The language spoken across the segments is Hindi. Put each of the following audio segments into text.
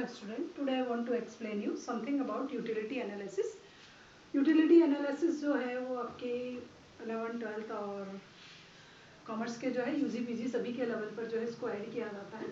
student. Today I want to explain you something about utility analysis. Utility analysis जो है वो आपके 11th 12th और कॉमर्स के जो है यूजी पीजी सभी के लेवल पर जो है इसको ऐड किया जाता है.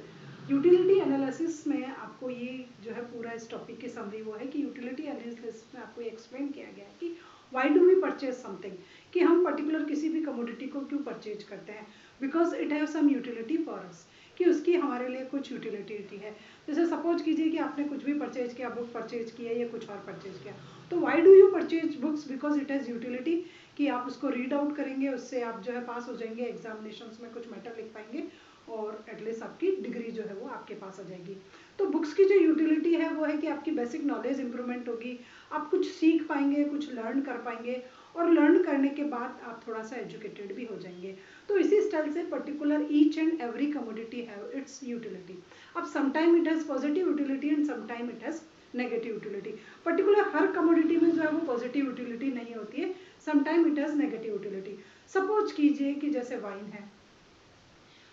यूटिलिटी एनालिसिस में आपको ये जो है पूरा इस टॉपिक की समरी वो है कि यूटिलिटी एनालिसिस में आपको ये एक्सप्लेन किया गया है कि why do we purchase something, कि हम पर्टिकुलर किसी भी कमोडिटी को क्यों परचेज करते हैं. Because it have some utility for us, कि उसकी हमारे लिए कुछ यूटिलिटी है. जैसे सपोज कीजिए कि आपने कुछ भी परचेज किया, बुक परचेज किया या कुछ और परचेज किया, तो why do you purchase books? Because it has utility, कि आप उसको रीड आउट करेंगे, उससे आप जो है पास हो जाएंगे, एग्जामिनेशंस में कुछ मैटर लिख पाएंगे और एटलीस्ट आपकी डिग्री जो है वो आपके पास आ जाएगी. तो बुक्स की जो यूटिलिटी है वो है कि आपकी बेसिक नॉलेज इंप्रूवमेंट होगी, आप कुछ सीख पाएंगे, कुछ लर्न कर पाएंगे और लर्न करने के बाद आप थोड़ा सा एजुकेटेड भी हो जाएंगे. तो इसी स्टाइल से particular each and every commodity have its utility. अब sometime it has positive utility and sometime it has negative utility. Particular हर कमोडिटी में जो है वो पॉजिटिव यूटिलिटी नहीं होती है, sometime it has negative utility. Suppose कीजिए कि जैसे वाइन है.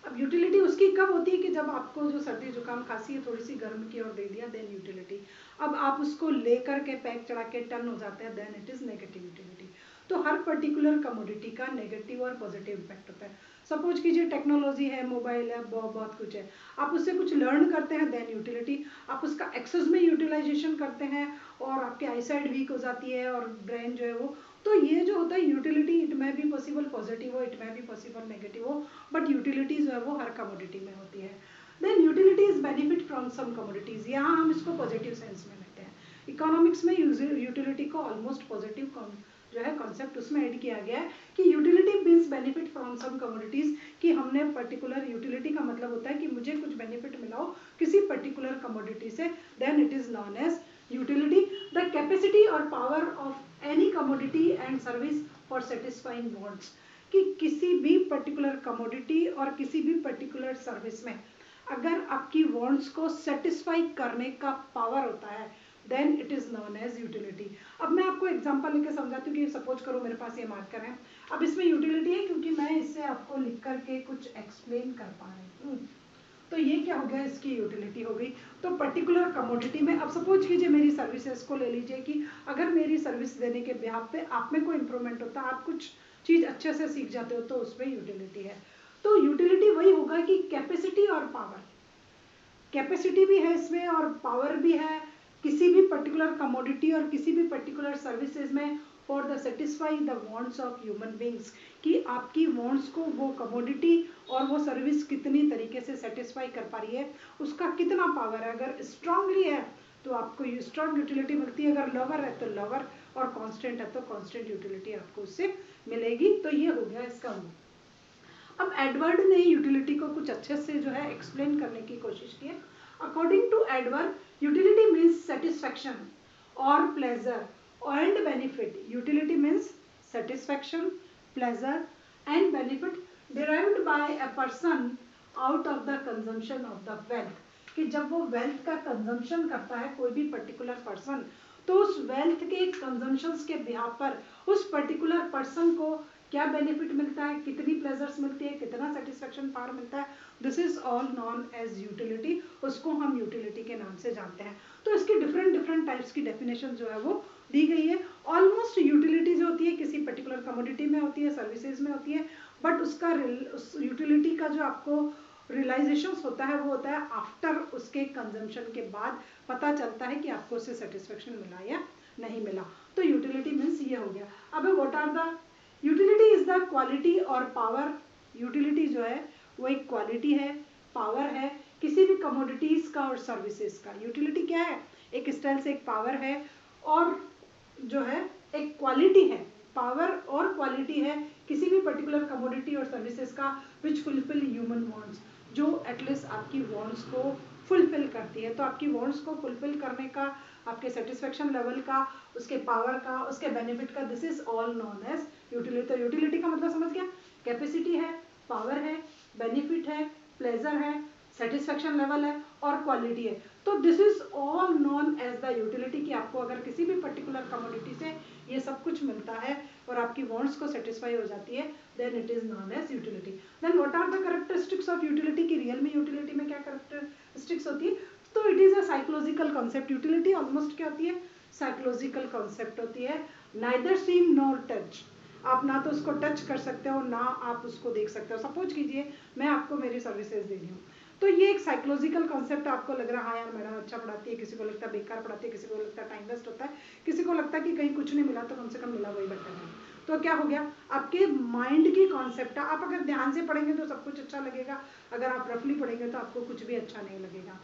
अब यूटिलिटी उसकी कब होती है कि जब आपको जो सर्दी जुकाम खांसी है थोड़ी सी गर्म की और दे दिया, देन यूटिलिटी. अब आप उसको लेकर के पैक चढ़ा के टर्न हो जाते हैं, then it is negative utility. तो हर पर्टिकुलर कमोडिटी का नेगेटिव और पॉजिटिव इम्पैक्ट होता है. सपोज कीजिए टेक्नोलॉजी है, मोबाइल है, बहुत कुछ है, आप उससे कुछ लर्न करते हैं, देन यूटिलिटी. आप उसका एक्सेस में यूटिलाइजेशन करते हैं और आपकी आईसाइट वीक हो जाती है और ब्रेन जो है वो. तो ये जो होता है यूटिलिटी, इट में भी पॉसिबल पॉजिटिव हो, इट में भी पॉसिबल नेगेटिव हो, बट यूटिलिटी जो है वो हर कमोडिटी में होती है. Then utility is benefit from some commodities. यहाँ हम इसको पॉजिटिव सेंस में लेते हैं. इकोनॉमिक्स में यूटिलिटी को ऑलमोस्ट पॉजिटिव जो है कॉन्सेप्ट उसमें ऐड किया गया है कि utility means benefit from some commodities, कि हमने पर्टिकुलर यूटिलिटी का मतलब होता है कि मुझे कुछ बेनिफिट मिला हो किसी पर्टिकुलर कमोडिटी से, then it is known as utility. The capacity और power of any commodity and service for satisfying wants, कि किसी भी पर्टिकुलर कमोडिटी और किसी भी पर्टिकुलर सर्विस में अगर आपकी वांट्स को सेटिस्फाई करने का पावर होता है, then it is known as utility. अब मैं आपको एग्जांपल लेके समझाती हूँ कि सपोज करो मेरे पास ये मार्कर है. अब इसमें यूटिलिटी है क्योंकि मैं इससे आपको लिख करके कुछ एक्सप्लेन कर पा रही हूँ. तो ये क्या हो गया, इसकी यूटिलिटी हो गई. तो पर्टिकुलर कमोडिटी में अब सपोज कीजिए मेरी सर्विसेज को ले लीजिए कि अगर मेरी सर्विस देने के बिहाफ पे आप में कोई इंप्रूवमेंट होता है, आप कुछ चीज़ अच्छे से सीख जाते हो, तो उसमें यूटिलिटी है. तो यूटिलिटी वही होगा कि कैपेसिटी और पावर, कैपेसिटी भी है इसमें और पावर भी है किसी भी पर्टिकुलर कमोडिटी और किसी भी पर्टिकुलर सर्विसेज में for the satisfy the wants of human beings, कि आपकी वांट्स को वो कमोडिटी और वो सर्विस कितनी तरीके से सेटिस्फाई कर पा रही है, उसका कितना पावर है. अगर स्ट्रांगली है तो आपको स्ट्रांग यूटिलिटी मिलती है, अगर लोअर है तो लोअर, और कांस्टेंट है तो कांस्टेंट यूटिलिटी आपको उससे मिलेगी. तो ये हो गया इसका मूल. अब एडवर्ड ने यूटिलिटी को कुछ अच्छे से जो है एक्सप्लेन करने की कोशिश की है. According to Edward, utility means satisfaction और pleasure and benefit. Utility means satisfaction, pleasure and benefit derived by a person out of the consumption of the wealth. कि जब वो वेल्थ का कंजम्पशन करता है कोई भी पर्टिकुलर पर्सन, तो उस वेल्थ के कंजम्पशंस के बिहाफ पर उस पर्टिकुलर पर्सन को क्या बेनिफिट मिलता है, कितनी प्लेजर्स मिलती है, कितना सेटिस्फेक्शन पावर मिलता है, this is all known as utility. उसको हम यूटिलिटी के नाम से जानते हैं. तो इसकी डिफरेंट डिफरेंट टाइप्स की डेफिनेशन जो है वो दी गई है. ऑलमोस्ट यूटिलिटी जो होती है किसी पर्टिकुलर कमोडिटी में होती है, सर्विसेज में होती है, बट उसका उस यूटिलिटी का जो आपको रियलाइजेशन होता है वो होता है आफ्टर उसके कंजम्पशन के बाद पता चलता है कि आपको उससे सेटिस्फेक्शन मिला या नहीं मिला. तो यूटिलिटी मीन्स ये हो गया. अब what are the utility is the quality और पावर. यूटिलिटी जो है वो एक क्वालिटी है, पावर है किसी भी कमोडिटीज का और सर्विसेज का. यूटिलिटी क्या है, एक स्टाइल से एक पावर है और जो है एक क्वालिटी है, पावर और क्वालिटी है किसी भी पर्टिकुलर कमोडिटी और सर्विसेज का विच फुलफिल ह्यूमन वांट्स, जो एटलीस्ट आपकी वांट्स को फुलफिल करती है. तो आपकी वांट्स को फुलफिल करने का, आपके सेटिस्फेक्शन लेवल का, उसके पावर का, उसके बेनिफिट का, this is all known as utility. तो यूटिलिटी का मतलब समझ गया, कैपेसिटी है, पावर है, बेनिफिट है, प्लेजर है, सेटिस्फेक्शन लेवल है और क्वालिटी है. तो this is all known as the utility, कि आपको अगर किसी भी पर्टिकुलर कमोडिटी से ये सब कुछ मिलता है और आपकी वांट्स को सेटिस्फाई हो जाती है, then it is known as utility. Then what are the characteristics of utility, की रियल में यूटिलिटी में क्या कैरेक्टरिस्टिक्स होती है. तो it is a psychological concept. Utility almost क्या होती है, साइकोलॉजिकल कॉन्सेप्ट होती है। नाइदर सीन नॉर टच, आप ना तो उसको टच कर सकते हो ना आप उसको देख सकते हो। सपोज कीजिए मैं आपको मेरी सर्विसेज दे रही हूँ, तो ये एक साइकोलॉजिकल कॉन्सेप्ट आपको लग रहा है हाँ यार मैडम अच्छा पढ़ाती है, किसी को लगता है बेकार पढ़ाती है, किसी को लगता है टाइम वेस्ट होता है, किसी को लगता है कि कहीं कुछ नहीं मिला तो कम से कम मिला वही बेटर है। तो क्या हो गया, आपके माइंड की कॉन्सेप्ट है। आप अगर ध्यान से पढ़ेंगे तो सब कुछ अच्छा लगेगा, अगर आप रफली पढ़ेंगे तो आपको कुछ भी अच्छा नहीं लगेगा।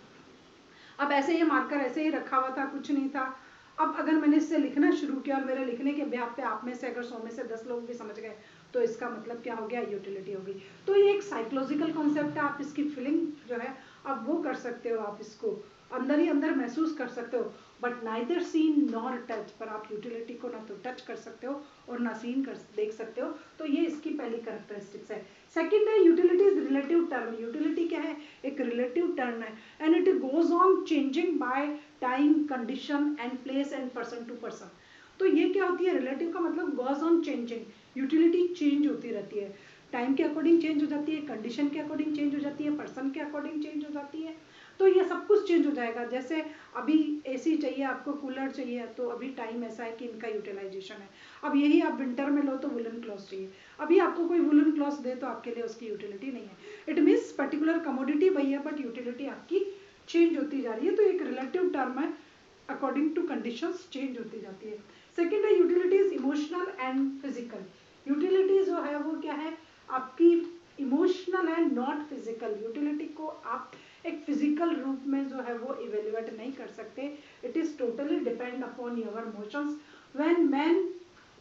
अब ऐसे ये मार्कर ऐसे ही रखा हुआ था, कुछ नहीं था। अब अगर मैंने इससे लिखना शुरू किया और मेरे लिखने के ब्याह पे आप में से अगर 100 में से 10 लोग भी समझ गए तो इसका मतलब क्या हो गया, यूटिलिटी होगी। तो ये एक साइकोलॉजिकल कॉन्सेप्ट है, आप इसकी फीलिंग जो है आप वो कर सकते हो, आप इसको अंदर ही अंदर महसूस कर सकते हो। But neither seen nor touch, पर आप यूटिलिटी को ना तो टच कर सकते हो और ना सीन कर देख सकते हो। तो ये इसकी पहली कैरेक्टरिस्टिक्स है। सेकंड है utility is relative term. Utility क्या है, एक रिलेटिव टर्म है and it goes on changing by time, condition and place and person to person. तो ये क्या होती है, रिलेटिव का मतलब goes on changing, utility change होती रहती है, टाइम के अकॉर्डिंग चेंज हो जाती है, कंडीशन के अकॉर्डिंग चेंज हो जाती है, पर्सन के अकॉर्डिंग चेंज हो जाती है। तो ये सब कुछ चेंज हो जाएगा। जैसे अभी एसी चाहिए आपको, कूलर चाहिए, तो अभी टाइम ऐसा है कि इनका यूटिलाइजेशन है। अब यही आप विंटर में लो तो वुलन क्लॉथ चाहिए, अभी आपको कोई वुलन क्लॉथ दे तो आपके लिए उसकी यूटिलिटी नहीं है। इट मीन्स पर्टिकुलर कमोडिटी वही है बट यूटिलिटी आपकी चेंज होती जा रही है। तो एक रिलेटिव टर्म है, अकॉर्डिंग टू कंडीशंस चेंज होती जाती है। सेकेंड है utilities emotional and physical. Utility जो है वो क्या है, आपकी emotional and not physical. Utility को आप एक फिजिकल रूप में जो है वो इवेल्युएट नहीं कर सकते। It is totally depend upon your emotions. When man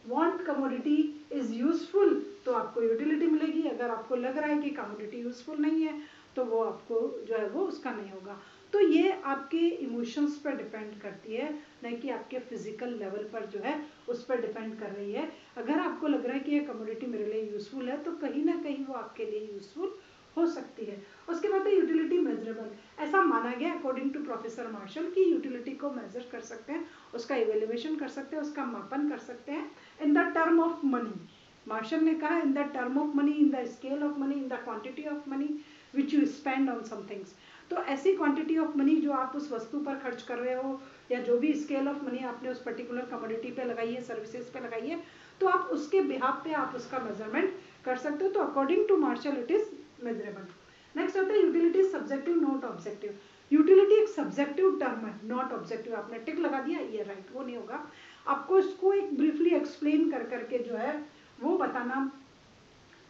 want commodity is useful तो आपको यूटिलिटी मिलेगी, अगर आपको लग रहा है कि कमोडिटी यूजफुल नहीं है तो वो आपको जो है वो उसका नहीं होगा। तो ये आपके इमोशंस पर डिपेंड करती है, न कि आपके फिजिकल लेवल पर जो है उस पर डिपेंड कर रही है। अगर आपको लग रहा है कि ये कमोडिटी मेरे लिए यूजफुल है तो कहीं ना कहीं वो आपके लिए यूजफुल हो सकती है। उसके बाद है यूटिलिटी मेजरेबल। ऐसा माना गया अकॉर्डिंग टू प्रोफेसर मार्शल कि यूटिलिटी को मेजर कर सकते हैं, उसका इवेल्युएशन कर सकते हैं, उसका मापन कर सकते हैं in the term of money. Marshall ने कहा in the term of money, in the scale of money, in the quantity of money which you spend on some things. तो ऐसी क्वांटिटी ऑफ मनी जो आप उस वस्तु पर खर्च कर रहे हो, या जो भी स्केल ऑफ मनी आपने उस पर्टिकुलर कमोडिटी पे लगाई है, सर्विसेज पे लगाई है, तो आप उसके बिहाफ पे आप उसका मेजरमेंट कर सकते हो। तो according to Marshall it is measurable. Next होता है utility subjective not objective. Utility एक सब्जेक्टिव टर्म है, नॉट ऑब्जेक्टिव। आपने टिक लगा दिया ये राइट, वो नहीं होगा। आपको इसको एक ब्रीफली एक्सप्लेन कर करके जो है वो बताना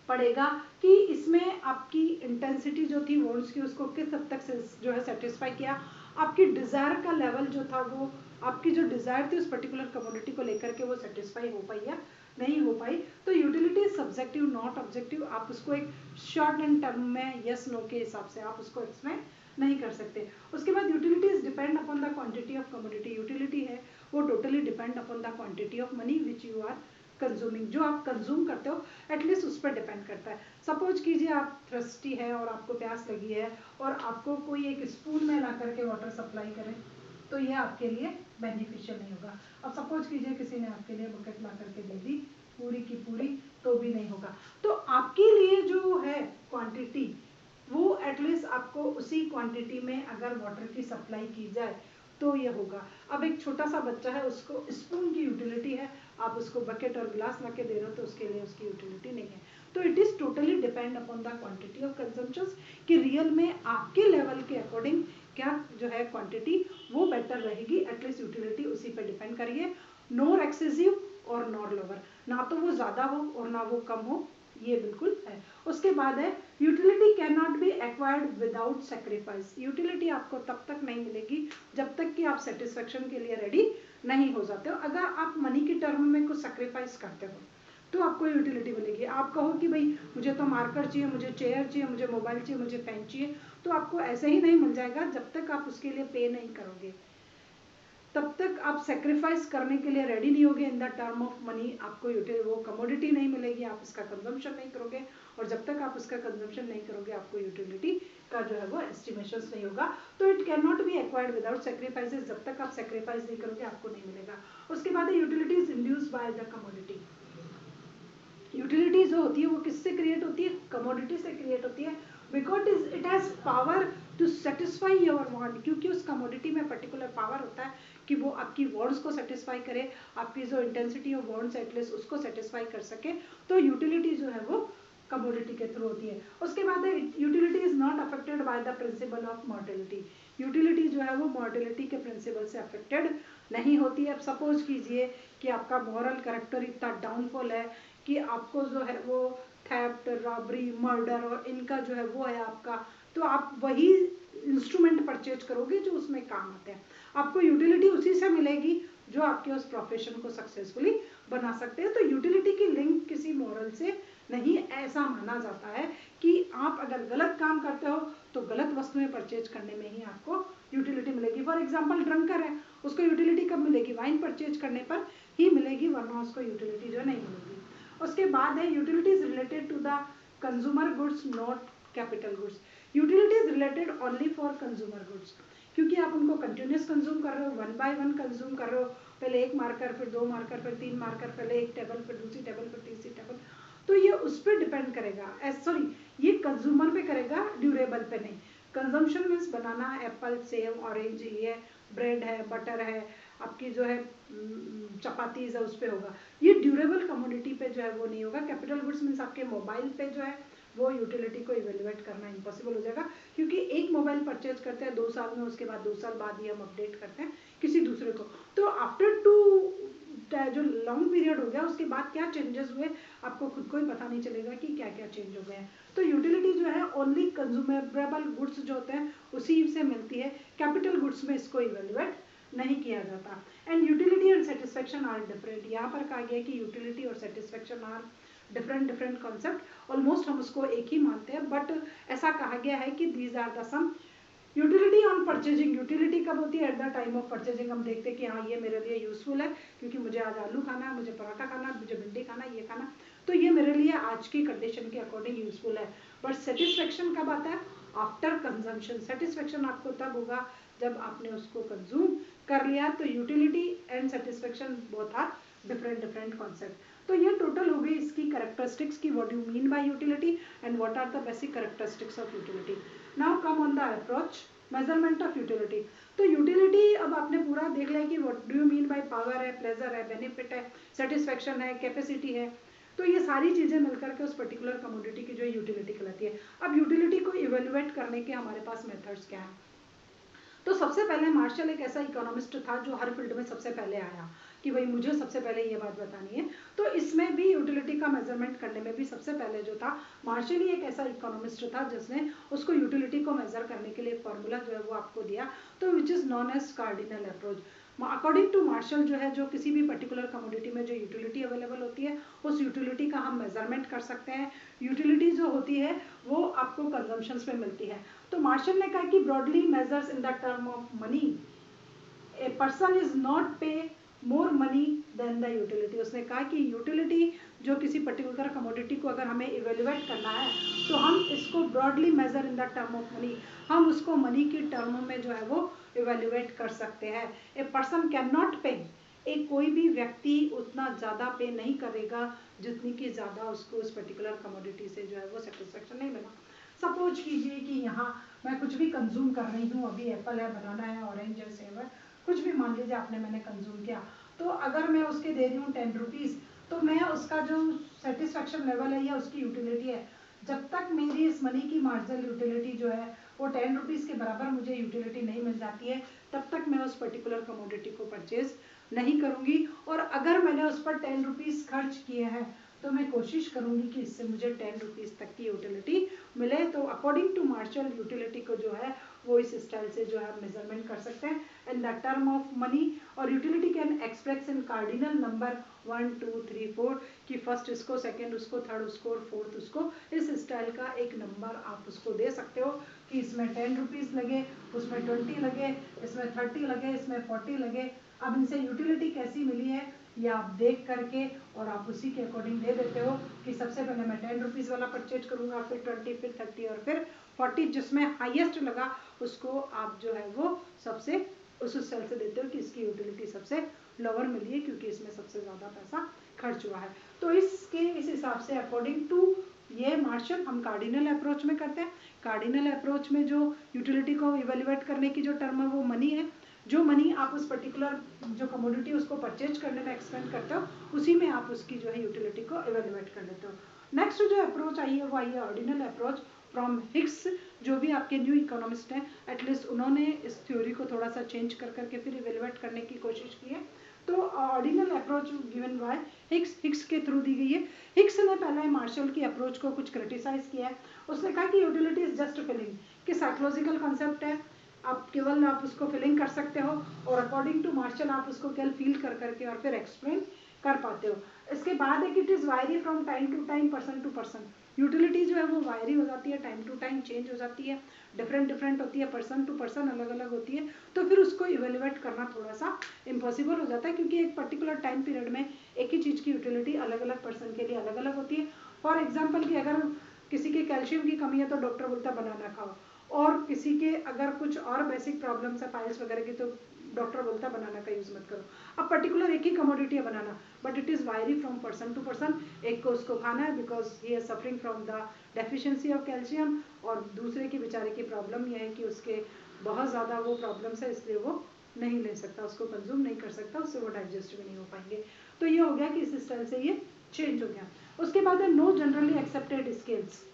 पड़ेगा कि इसमें आपकी इंटेंसिटी जो थी वॉन्ट्स की उसको किस हद तक जो है सेटिस्फाई किया, आपकी डिजायर का लेवल जो था वो आपकी जो डिजायर थी उस पर्टिकुलर कमोडिटी को लेकर के वो सेटिस्फाई हो पाई या नहीं हो पाई। तो यूटिलिटी सब्जेक्टिव नॉट ऑब्जेक्टिव। आप उसको एक शॉर्ट एंड टर्म में यस नो के हिसाब से आप उसको एक्सप्लेन नहीं कर सकते। उसके बाद utilities depend upon the quantity of commodity. Utility है वो totally depend upon the quantity of money which you are consuming. जो आप कंज्यूम करते हो एटलीस्ट उस पर डिपेंड करता है। सपोज कीजिए आप थ्रस्टी है और आपको प्यास लगी है और आपको कोई एक स्पून में ला करके वाटर सप्लाई करे तो ये आपके लिए बेनिफिशियल नहीं होगा। अब सपोज कीजिए किसी ने आपके लिए बकेट ला करके दे दी पूरी की पूरी, तो भी नहीं होगा। तो आपके लिए जो है क्वांटिटी वो एटलीस्ट आपको उसी क्वांटिटी में अगर वाटर की सप्लाई की जाए तो ये होगा। अब एक छोटा सा बच्चा है उसको स्पून की यूटिलिटी है, आप उसको बकेट और गिलास ला के दे रहे हो तो उसके लिए उसकी यूटिलिटी नहीं है। तो it is totally depend upon the quantity of consumption कि रियल में आपके लेवल के अकॉर्डिंग क्या जो है क्वांटिटी वो बेटर रहेगी। एटलीस्ट यूटिलिटी उसी पे डिपेंड करिए, नोर एक्सेसिव और नॉर लोअर, ना तो वो ज्यादा हो और ना वो कम हो, ये बिल्कुल है। उसके बाद है utility can not be acquired without sacrifice. Utility आपको तब तक नहीं मिलेगी जब तक कि आप सेटिस्फेक्शन के लिए रेडी नहीं हो जाते हो। अगर आप मनी की टर्म में कुछ सेक्रीफाइस करते हो तो आपको यूटिलिटी मिलेगी। आप कहो कि भाई मुझे तो मार्कर चाहिए, मुझे चेयर चाहिए, मुझे मोबाइल चाहिए, मुझे पेन चाहिए, तो आपको ऐसे ही नहीं मिल जाएगा जब तक आप उसके लिए पे नहीं करोगे। तब तक आप सेक्रीफाइस करने के लिए रेडी नहीं होगे इन द टर्म ऑफ मनी। आपको वो कमोडिटी नहीं मिलेगी, आप उसका कंजम्पशन नहीं करोगे, और जब तक आप उसका कंजम्पशन नहीं करोगे आपको यूटिलिटी का जो है वो एस्टिमेशन नहीं होगा। तो it can not be acquired without sacrifices. जब तक आप सेक्रीफाइस नहीं करोगे आपको नहीं मिलेगा। उसके बाद है utility is induced by the commodity. Utility जो होती है वो किससे क्रिएट होती है, कमोडिटी से क्रिएट होती है। Because it has power to satisfy your want, क्योंकि उस कमोडिटी में पर्टिकुलर पावर होता है कि वो आपकी वांट्स को सेटिस्फाई करे, आपकी जो इंटेंसिटी ऑफ वांट्स एटलीस्ट उसको सेटिस्फाई कर सके। तो यूटिलिटी जो है वो कमोडिटी के थ्रू होती है। उसके बाद है utility is not affected by the principle of mortality. Utility जो है वो मॉर्टिलिटी के प्रिंसिपल से अफेक्टेड नहीं होती है। अब सपोज कीजिए कि आपका मॉरल कैरेक्टर इतना डाउनफॉल है कि आपको जो है वो थेफ्ट, रॉबरी, मर्डर और इनका जो है वो है आपका, तो आप वही इंस्ट्रूमेंट परचेज करोगे जो उसमें काम आते हैं। आपको यूटिलिटी उसी से मिलेगी जो आपके उस प्रोफेशन को सक्सेसफुली बना सकते हैं। तो यूटिलिटी की लिंक किसी मॉरल से नहीं, ऐसा माना जाता है कि आप अगर गलत काम करते हो तो गलत वस्तुएं परचेज करने में ही आपको यूटिलिटी मिलेगी। फॉर एग्जाम्पल ड्रंकर है, उसको यूटिलिटी कब मिलेगी? वाइन परचेज करने पर ही मिलेगी, वरना उसको यूटिलिटी जो नहीं मिलेगी। उसके बाद है utility is related to the consumer goods not capital goods. Utility is related only for consumer goods, क्योंकि आप उनको कंटिन्यूस कंज्यूम कर रहे हो, वन बाय वन कंज्यूम कर रहे हो, पहले एक मार्कर, फिर दो मार्कर, फिर तीन मार्कर, पहले एक टेबल, फिर दूसरी टेबल, फिर तीसरी टेबल। तो ये उस पर डिपेंड करेगा, सॉरी ये कंज्यूमर पे करेगा, ड्यूरेबल पे नहीं। कंजम्पशन मीन्स बनाना, एप्पल, सेब, ऑरेंज, ये ब्रेड है, बटर है, आपकी जो है चपातीज है, उस पर होगा। ये ड्यूरेबल कमोडिटी पे जो है वो नहीं होगा। कैपिटल गुड्स मीन्स आपके मोबाइल पे जो है वो यूटिलिटी को इवेल्युएट करना इम्पॉसिबल हो जाएगा, क्योंकि एक मोबाइल परचेज करते हैं 2 साल में, उसके बाद 2 साल बाद ही हम अपडेट करते हैं किसी दूसरे को। तो आफ्टर टू जो लॉन्ग पीरियड हो गया उसके बाद क्या चेंजेस हुए आपको खुद को ही पता नहीं चलेगा कि क्या क्या चेंज हो गए हैं। तो यूटिलिटी जो है ओनली कंज्यूमेबल गुड्स जो होते हैं उसी से मिलती है, कैपिटल गुड्स में इसको इवेल्युएट नहीं किया जाता। And utility and satisfaction are different. यहाँ पर कहा गया कि यूटिलिटी और satisfaction are different concept. Almost हम उसको एक ही मानते हैं, बट ऐसा कहा गया है कि these are the sum. Utility on purchasing, utility कब होती है? At the time of purchasing. हम देखते हैं कि हाँ ये मेरे लिए यूजफुल है, क्योंकि मुझे आज आलू खाना है, मुझे पराठा खाना है, मुझे भिंडी खाना है, ये खाना, तो ये मेरे लिए आज की कंडीशन के अकॉर्डिंग यूजफुल है। बट सेटिस्फेक्शन कब आता है? After consumption. सेटिस्फेक्शन आपको तब होगा जब आपने उसको कंज्यूम कर लिया। तो utility and satisfaction both are different concept. तो ये टोटल हो गई इसकी कैरेक्टरिस्टिक्स की, what you mean by utility and what are the basic characteristics of utility. Now come on the approach measurement of utility. तो यूटिलिटी अब आपने पूरा देख लिया कि what do you mean by power है, प्लेजर है, बेनिफिट है, सेटिस्फेक्शन है, कैपेसिटी है। तो ये सारी चीजें मिलकर के उस पर्टिकुलर कमोडिटी की जो यूटिलिटी कहलाती है। अब यूटिलिटी को इवेल्युएट करने के हमारे पास मेथड्स क्या हैं? तो सबसे पहले मार्शल एक ऐसा इकोनॉमिस्ट था जो हर फील्ड में सबसे पहले आया कि भाई मुझे सबसे पहले ये बात बतानी है। तो इसमें भी यूटिलिटी का मेजरमेंट करने में भी सबसे पहले जो था मार्शल ही एक ऐसा इकोनॉमिस्ट था जिसने उसको यूटिलिटी को मेजर करने के लिए फॉर्मूला जो है वो आपको दिया, तो which is known as cardinal approach. According to Marshall जो है जो किसी भी पर्टिकुलर कमोडिटी में जो यूटिलिटी अवेलेबल होती है उस यूटिलिटी का हम मेजरमेंट कर सकते हैं। यूटिलिटी जो होती है वो आपको कंजम्पशंस में मिलती है। तो मार्शल ने कहा कि broadly measures in the term of money, a person is not pay more money than the utility. उसने कहा कि यूटिलिटी जो किसी पर्टिकुलर कमोडिटी को अगर हमें इवेल्युएट करना है तो हम इसको broadly measure in the term of money, हम उसको मनी की टर्म में जो है वो इवेल्युएट कर सकते हैं। ए पर्सन कैन नॉट पे, एक कोई भी व्यक्ति उतना ज़्यादा पे नहीं करेगा जितनी कि ज़्यादा उसको उस पर्टिकुलर कमोडिटी से जो है वो सेटिस्फेक्शन नहीं मिला। सपोज कीजिए कि यहाँ मैं कुछ भी कंज्यूम कर रही हूँ, अभी एप्पल है, बनाना है, ऑरेंज है, सेब है, कुछ भी मान लीजिए आपने मैंने कंज्यूम किया, तो अगर मैं उसके दे रही हूँ 10 रुपीज़, तो मैं उसका जो सेटिस्फेक्शन लेवल है या उसकी यूटिलिटी है, जब तक मेरी इस मनी की मार्जिनल यूटिलिटी जो है वो 10 रुपीज़ के बराबर मुझे यूटिलिटी नहीं मिल जाती है, तब तक मैं उस पर्टिकुलर कमोडिटी को परचेज नहीं करूँगी। और अगर मैंने उस पर 10 रुपीज़ खर्च किए हैं तो मैं कोशिश करूँगी कि इससे मुझे 10 रुपीज़ तक की यूटिलिटी मिले। तो अकॉर्डिंग टू मार्शल यूटिलिटी को जो है वो इस स्टाइल से जो है मेजरमेंट कर सकते हैं in the term of money. और utility can express in cardinal number 1 2 3 4 कि फर्स्ट इसको, सेकंड उसको, थर्ड उसको और फोर्थ उसको, इस स्टाइल का एक नंबर आप उसको दे सकते हो कि इसमें 10 रुपीज़ लगे, उसमें 20 लगे, इसमें 30 लगे, इसमें 40 लगे। अब इनसे यूटिलिटी कैसी मिली है ये आप देख करके और आप उसी के अकॉर्डिंग दे देते हो कि सबसे पहले मैं 10 रुपीज़ वाला परचेज करूँगा, फिर 20, फिर 30 और फिर 40, जिसमें हाईएस्ट लगा उसको आप जो है वो सबसे उस सेल से देते हो कि इसकी यूटिलिटी सबसे लोअर मिली है क्योंकि इसमें सबसे ज़्यादा पैसा खर्च हुआ है। तो इस हिसाब से अकॉर्डिंग टू ये मार्शल हम कार्डिनल अप्रोच में करते हैं। कार्डिनल अप्रोच में जो यूटिलिटी को इवेल्युएट करने की जो टर्म है वो मनी है। जो मनी आप उस पर्टिकुलर जो कमोडिटी उसको परचेज करने में एक्सपेंड करते हो, उसी में आप उसकी जो है यूटिलिटी को इवेल्युएट कर लेते हो। नेक्स्ट जो अप्रोच आई है वो आई है ऑर्डिनल अप्रोच फ्रॉम हिग्स। जो भी आपके न्यू इकोनॉमिस्ट हैं, एटलीस्ट उन्होंने इस थ्योरी को थोड़ा सा चेंज कर करके फिर इवेल्युएट करने की कोशिश की है। तो ordinal approach given by Higgs के थ्रू दी गई है। हिग्स ने पहले मार्शल की अप्रोच को कुछ क्रिटिसाइज किया है। उसने कहा कि यूटिलिटी इज जस्ट फिलिंग, कि साइकोलॉजिकल कॉन्सेप्ट है, आप केवल आप उसको फिलिंग कर सकते हो और अकॉर्डिंग टू मार्शल आप उसको केवल फील कर करके और फिर एक्सप्लेन कर पाते हो। इसके बाद है कि it is vary from time to time, person to person. Utility जो है वो वायरी हो जाती है, टाइम टू टाइम चेंज हो जाती है, डिफरेंट होती है, पर्सन टू पर्सन अलग अलग होती है। तो फिर उसको इवेल्युएट करना थोड़ा सा इम्पॉसिबल हो जाता है, क्योंकि एक पर्टिकुलर टाइम पीरियड में एक ही चीज़ की यूटिलिटी अलग अलग पर्सन के लिए अलग अलग होती है। फॉर एग्जाम्पल कि अगर किसी के कैल्शियम की कमी है तो डॉक्टर बोलता है बनाना खाओ, और किसी के अगर कुछ और बेसिक प्रॉब्लम्स है पाइल्स वगैरह की, तो डॉक्टर बोलता है बनाना का यूज मत करो। अब पर्टिकुलर एक ही कमोडिटी है बनाना, बट इट इज वायरी फ्रॉम पर्सन टू पर्सन। एक को उसको खाना है because he is suffering from the deficiency of calcium, और दूसरे की बेचारे की प्रॉब्लम यह है कि उसके बहुत ज़्यादा वो प्रॉब्लम्स है, इसलिए वो नहीं ले सकता, उसको कंज्यूम नहीं कर सकता, उससे वो डाइजेस्ट भी नहीं हो पाएंगे। तो ये हो गया कि इस स्टाइल से ये चेंज हो गया। उसके बाद है नो जनरली एक्सेप्टेड स्केल्स।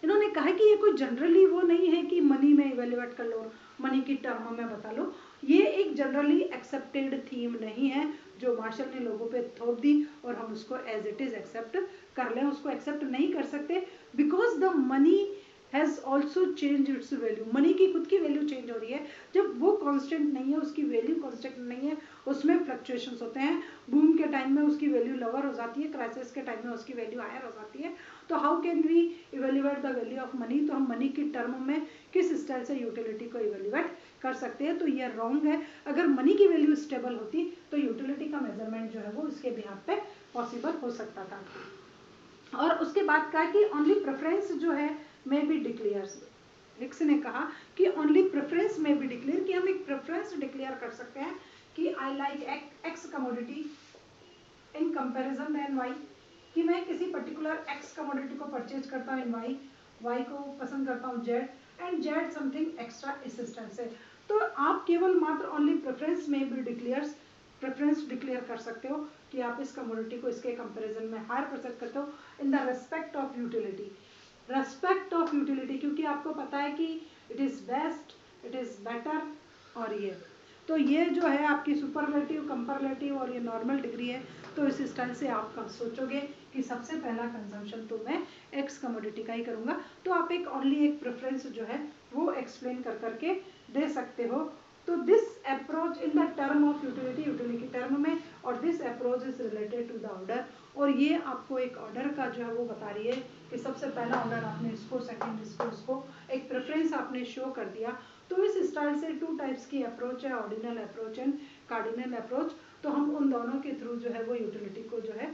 इन्होंने कहा कि ये कोई जनरली वो नहीं है कि मनी में इवेल्युएट कर लो, मनी की टर्म में बता लो। ये एक जनरली एक्सेप्टेड थीम नहीं है जो मार्शल ने लोगों पे थोप दी और हम उसको एज इट इज एक्सेप्ट कर लें। उसको एक्सेप्ट नहीं कर सकते because the money has also change it's value. Money की खुद की वैल्यू चेंज हो रही है, जब वो कांस्टेंट नहीं है, उसकी वैल्यू कांस्टेंट नहीं है, उसमें फ्लक्चुएशंस होते हैं। बूम के टाइम में उसकी वैल्यू लोअर हो जाती है, क्राइसिस के टाइम में उसकी वैल्यू हायर हो जाती है। तो how can we evaluate the value of money? तो हम मनी की टर्म में किस स्टाइल से यूटिलिटी को इवेल्युएट कर सकते हैं? तो ये रॉन्ग है। अगर मनी की वैल्यू स्टेबल होती तो यूटिलिटी का मेजरमेंट जो है वो इसके बिहाफ पे पॉसिबल हो सकता था। और उसके बाद कहा कि ओनली प्रेफरेंस जो है मे बी डिक्लेयर्स। हिग्स ने कहा कि ओनली प्रेफरेंस में बी डिक्लेयर, कि हम एक प्रेफरेंस डिक्लेयर कर सकते हैं कि I like X commodity in comparison than Y, कि मैं किसी पर्टिकुलर एक्स कमोडिटी को परचेज करता हूँ इन वाई, वाई को पसंद करता हूँ Z, and Z something extra इस सिस्टम से। तो आप केवल मात्र ओनली प्रेफरेंस में भी डिक्लेयर्स प्रेफरेंस डिक्लेयर कर सकते हो कि आप इस कमोडिटी को इसके कंपैरिजन में हायर परचेज करते हो in the respect of utility. Respect of utility, क्योंकि आपको पता है कि it is best, it is better, और ये तो ये जो है आपकी सुपरलेटिव, कंपरलेटिव और ये नॉर्मल डिग्री है। तो इस स्टाइल से आप सोचोगे कि सबसे पहला कंजम्पशन तो मैं एक्स कमोडिटी का ही करूँगा, तो आप एक ओनली एक प्रेफरेंस जो है वो एक्सप्लेन कर करके दे सकते हो। तो this approach in the term of utility, utility term में, और this approach is related to the order. और ये आपको एक ऑर्डर का जो है वो बता रही है कि सबसे पहला ऑर्डर आपने इसको, सेकंड इसको एक प्रेफरेंस आपने शो कर दिया। तो इस स्टाइल से टू टाइप्स की अप्रोच है, ordinal approach and cardinal approach. तो हम उन दोनों के थ्रू जो है वो यूटिलिटी को जो है